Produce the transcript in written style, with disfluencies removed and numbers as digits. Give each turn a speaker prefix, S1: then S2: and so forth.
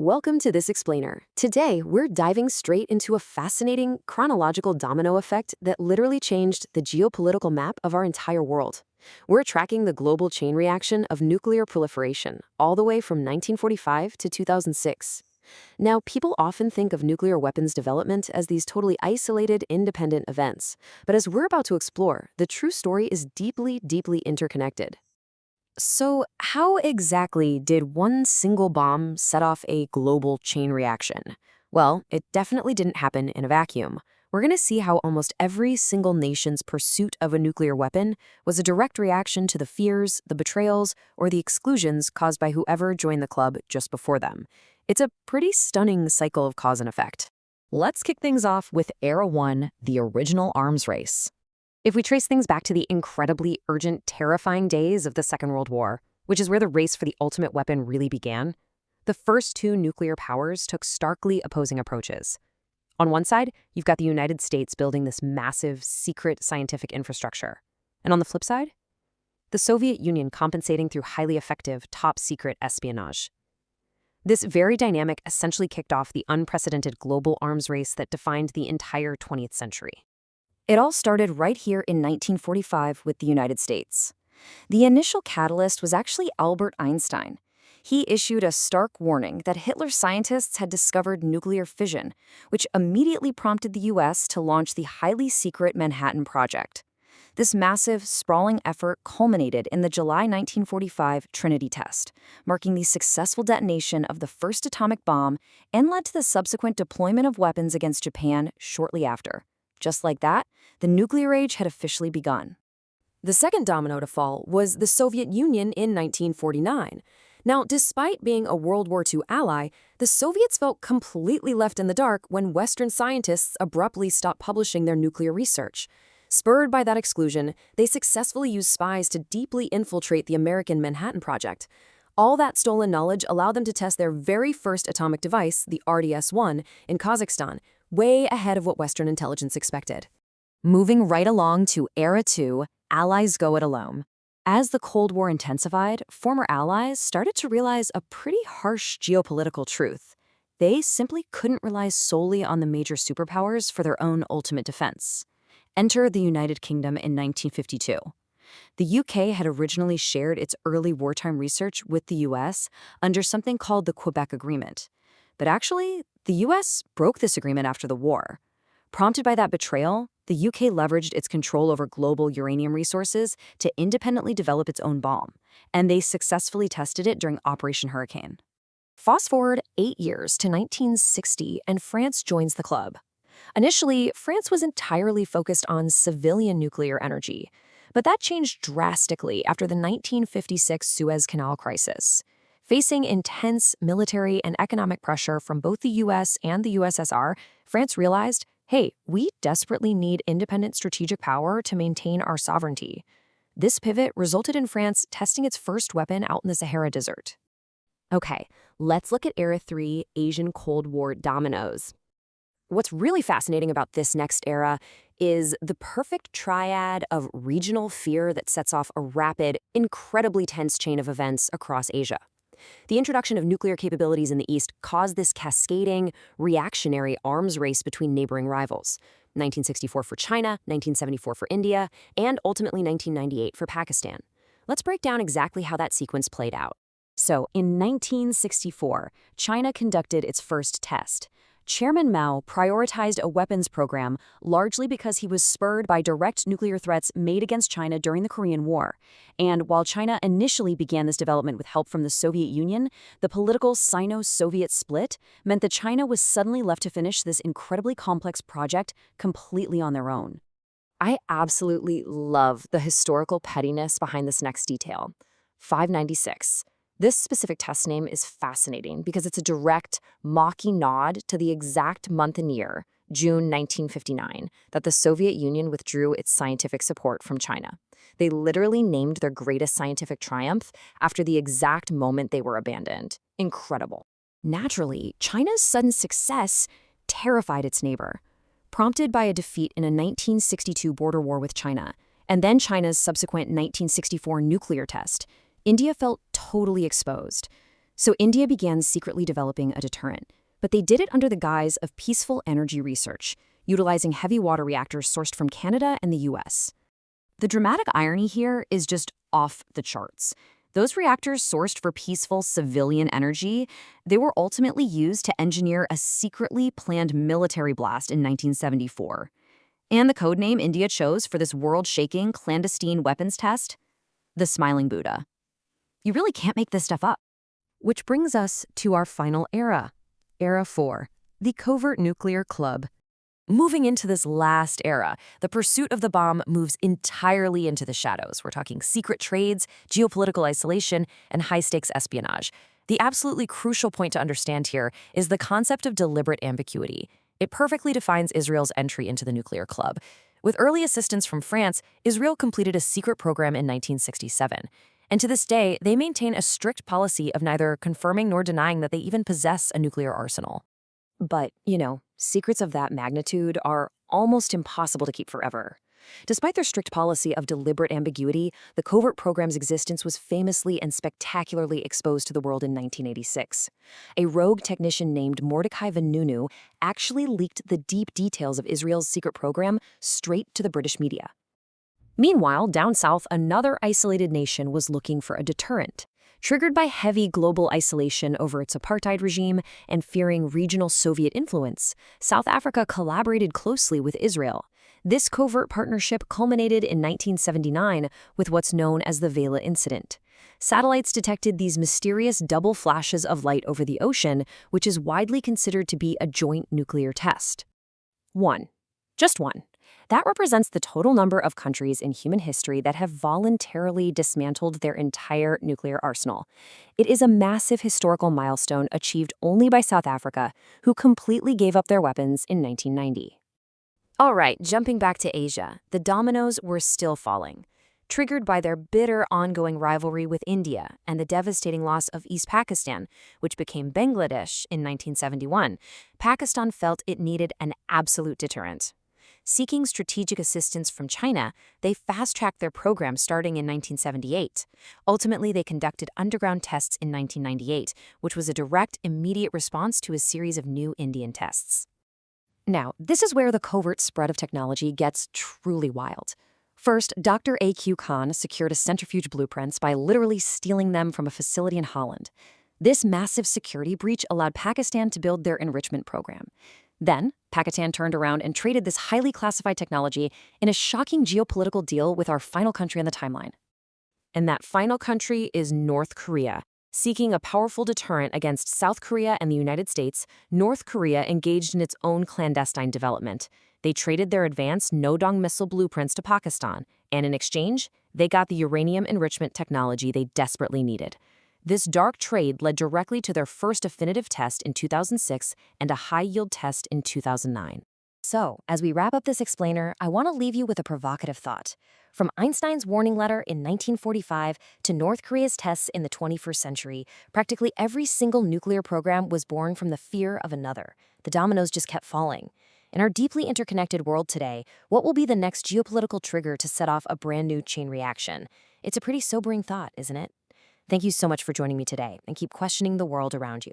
S1: Welcome to This Explainer. Today, we're diving straight into a fascinating chronological domino effect that literally changed the geopolitical map of our entire world. We're tracking the global chain reaction of nuclear proliferation, all the way from 1945 to 2006. Now, people often think of nuclear weapons development as these totally isolated, independent events. But as we're about to explore, the true story is deeply, deeply interconnected. So, how exactly did one single bomb set off a global chain reaction? Well, it definitely didn't happen in a vacuum. We're going to see how almost every single nation's pursuit of a nuclear weapon was a direct reaction to the fears, the betrayals, or the exclusions caused by whoever joined the club just before them. It's a pretty stunning cycle of cause and effect.
S2: Let's kick things off with Era 1, the original arms race.
S1: If we trace things back to the incredibly urgent, terrifying days of the Second World War, which is where the race for the ultimate weapon really began, the first two nuclear powers took starkly opposing approaches. On one side, you've got the United States building this massive, secret scientific infrastructure. And on the flip side, the Soviet Union compensating through highly effective, top-secret espionage. This very dynamic essentially kicked off the unprecedented global arms race that defined the entire 20th century. It all started right here in 1945 with the United States. The initial catalyst was actually Albert Einstein. He issued a stark warning that Hitler's scientists had discovered nuclear fission, which immediately prompted the U.S. to launch the highly secret Manhattan Project. This massive, sprawling effort culminated in the July 1945 Trinity test, marking the successful detonation of the first atomic bomb and led to the subsequent deployment of weapons against Japan shortly after. Just like that, the nuclear age had officially begun. The second domino to fall was the Soviet Union in 1949. Now, despite being a World War II ally, the Soviets felt completely left in the dark when Western scientists abruptly stopped publishing their nuclear research. Spurred by that exclusion, they successfully used spies to deeply infiltrate the American Manhattan Project. All that stolen knowledge allowed them to test their very first atomic device, the RDS-1, in Kazakhstan, way ahead of what Western intelligence expected.
S2: Moving right along to Era 2, Allies go it alone. As the Cold War intensified, former allies started to realize a pretty harsh geopolitical truth. They simply couldn't rely solely on the major superpowers for their own ultimate defense. Enter the United Kingdom in 1952. The UK had originally shared its early wartime research with the US under something called the Quebec Agreement. But actually, the US broke this agreement after the war. Prompted by that betrayal, the UK leveraged its control over global uranium resources to independently develop its own bomb, and they successfully tested it during Operation Hurricane. Fast forward 8 years to 1960, and France joins the club. Initially, France was entirely focused on civilian nuclear energy, but that changed drastically after the 1956 Suez Canal crisis. Facing intense military and economic pressure from both the US and the USSR, France realized, hey, we desperately need independent strategic power to maintain our sovereignty. This pivot resulted in France testing its first weapon out in the Sahara Desert. Okay, let's look at Era 3 Asian Cold War dominoes. What's really fascinating about this next era is the perfect triad of regional fear that sets off a rapid, incredibly tense chain of events across Asia. The introduction of nuclear capabilities in the East caused this cascading, reactionary arms race between neighboring rivals. 1964 for China, 1974 for India, and ultimately 1998 for Pakistan. Let's break down exactly how that sequence played out. So, in 1964, China conducted its first test. Chairman Mao prioritized a weapons program largely because he was spurred by direct nuclear threats made against China during the Korean War. And while China initially began this development with help from the Soviet Union, the political Sino-Soviet split meant that China was suddenly left to finish this incredibly complex project completely on their own. I absolutely love the historical pettiness behind this next detail. 596. This specific test name is fascinating because it's a direct, mocking nod to the exact month and year, June 1959, that the Soviet Union withdrew its scientific support from China. They literally named their greatest scientific triumph after the exact moment they were abandoned. Incredible. Naturally, China's sudden success terrified its neighbor. Prompted by a defeat in a 1962 border war with China, and then China's subsequent 1964 nuclear test, India felt totally exposed. So India began secretly developing a deterrent, but they did it under the guise of peaceful energy research, utilizing heavy water reactors sourced from Canada and the US. The dramatic irony here is just off the charts. Those reactors sourced for peaceful civilian energy, they were ultimately used to engineer a secretly planned military blast in 1974. And the codename India chose for this world-shaking clandestine weapons test? The Smiling Buddha. You really can't make this stuff up.
S1: Which brings us to our final era, Era 4, the Covert Nuclear Club. Moving into this last era, the pursuit of the bomb moves entirely into the shadows. We're talking secret trades, geopolitical isolation, and high-stakes espionage. The absolutely crucial point to understand here is the concept of deliberate ambiguity. It perfectly defines Israel's entry into the nuclear club. With early assistance from France, Israel completed a secret program in 1967. And to this day, they maintain a strict policy of neither confirming nor denying that they even possess a nuclear arsenal.
S2: But, secrets of that magnitude are almost impossible to keep forever. Despite their strict policy of deliberate ambiguity, the covert program's existence was famously and spectacularly exposed to the world in 1986. A rogue technician named Mordecai Vanunu actually leaked the deep details of Israel's secret program straight to the British media. Meanwhile, down south, another isolated nation was looking for a deterrent. Triggered by heavy global isolation over its apartheid regime and fearing regional Soviet influence, South Africa collaborated closely with Israel. This covert partnership culminated in 1979 with what's known as the Vela Incident. Satellites detected these mysterious double flashes of light over the ocean, which is widely considered to be a joint nuclear test. One. Just one. That represents the total number of countries in human history that have voluntarily dismantled their entire nuclear arsenal. It is a massive historical milestone achieved only by South Africa, who completely gave up their weapons in 1990. All right, jumping back to Asia, the dominoes were still falling. Triggered by their bitter ongoing rivalry with India and the devastating loss of East Pakistan, which became Bangladesh in 1971, Pakistan felt it needed an absolute deterrent. Seeking strategic assistance from China, they fast-tracked their program starting in 1978. Ultimately, they conducted underground tests in 1998, which was a direct, immediate response to a series of new Indian tests. Now, this is where the covert spread of technology gets truly wild. First, Dr. A.Q. Khan secured a centrifuge blueprints by literally stealing them from a facility in Holland. This massive security breach allowed Pakistan to build their enrichment program. Then, Pakistan turned around and traded this highly classified technology in a shocking geopolitical deal with our final country on the timeline. And that final country is North Korea. Seeking a powerful deterrent against South Korea and the United States, North Korea engaged in its own clandestine development. They traded their advanced No-Dong missile blueprints to Pakistan, and in exchange, they got the uranium enrichment technology they desperately needed. This dark trade led directly to their first definitive test in 2006 and a high-yield test in 2009. So, as we wrap up this explainer, I want to leave you with a provocative thought. From Einstein's warning letter in 1945 to North Korea's tests in the 21st century, practically every single nuclear program was born from the fear of another. The dominoes just kept falling. In our deeply interconnected world today, what will be the next geopolitical trigger to set off a brand new chain reaction? It's a pretty sobering thought, isn't it? Thank you so much for joining me today, and keep questioning the world around you.